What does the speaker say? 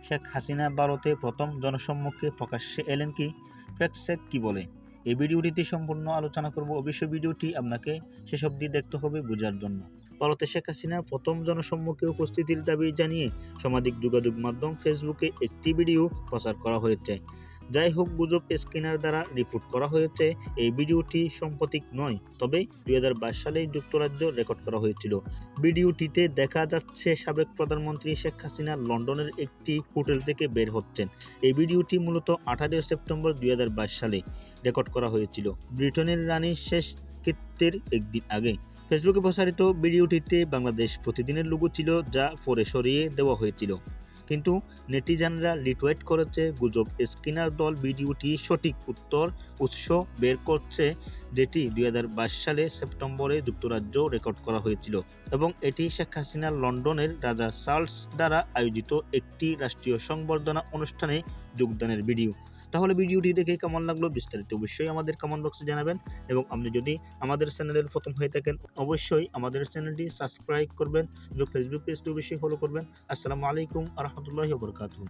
শেখ হাসিনা ভারতে প্রথম জনসম্মুখে প্রকাশ্যে এলেন কি? ফ্যাক্ট কি বলে? এই ভিডিওটিতে সম্পূর্ণ আলোচনা করব। অবশ্যই ভিডিওটি আপনাকে শেষ অবধি দেখতে হবে বোঝার জন্য। ভারতে শেখ হাসিনার প্রথম জনসম্মুখে উপস্থিতির দাবি জানিয়ে সামাজিক যোগাযোগ মাধ্যম ফেসবুকে একটি ভিডিও প্রচার করা হয়েছে। যাই হোক, গুজব স্ক্যানার দ্বারা রিপোর্ট করা হয়েছে এই ভিডিওটি সাম্প্রতিক নয়, তবে 2022 সালে যুক্তরাজ্য রেকর্ড করা হয়েছিল। ভিডিওটিতে দেখা যাচ্ছে সাবেক প্রধানমন্ত্রী শেখ হাসিনা লন্ডনের একটি হোটেল থেকে বের হচ্ছেন। এই ভিডিওটি মূলত 18 সেপ্টেম্বর 2022 সালে রেকর্ড করা হয়েছিল, ব্রিটেনের রানী শেষ কৃত্যের একদিন আগে। ফেসবুকে প্রচারিত ভিডিওটিতে বাংলাদেশ প্রতিদিনের লোগো ছিল, যা পরে সরিয়ে দেওয়া হয়েছিল, কিন্তু নেটিজানরা রিটুইট করেছে গুজব স্ক্যানার দল ভিডিওটি সঠিক উৎস বের করছে, যেটি 2022 সালে সেপ্টেম্বরে যুক্তরাজ্য রেকর্ড করা হয়েছিল এবং এটি শেখ হাসিনা লন্ডনের রাজা চার্লস দ্বারা আয়োজিত একটি রাষ্ট্রীয় সংবর্ধনা অনুষ্ঠানে যোগদানের ভিডিও। তাহলে ভিডিওটি দেখে কেমন লাগলো বিস্তারিত অবশ্যই আমাদের কমেন্ট বক্সে জানাবেন, এবং আপনি যদি আমাদের চ্যানেলের প্রথম হয়ে থাকেন অবশ্যই আমাদের চ্যানেলটি সাবস্ক্রাইব করবেন এবং ফেসবুক পেজটি অবশ্যই ফলো করবেন। আসসালামু আলাইকুম ওয়া রাহমাতুল্লাহি ওয়া বারাকাতুহু।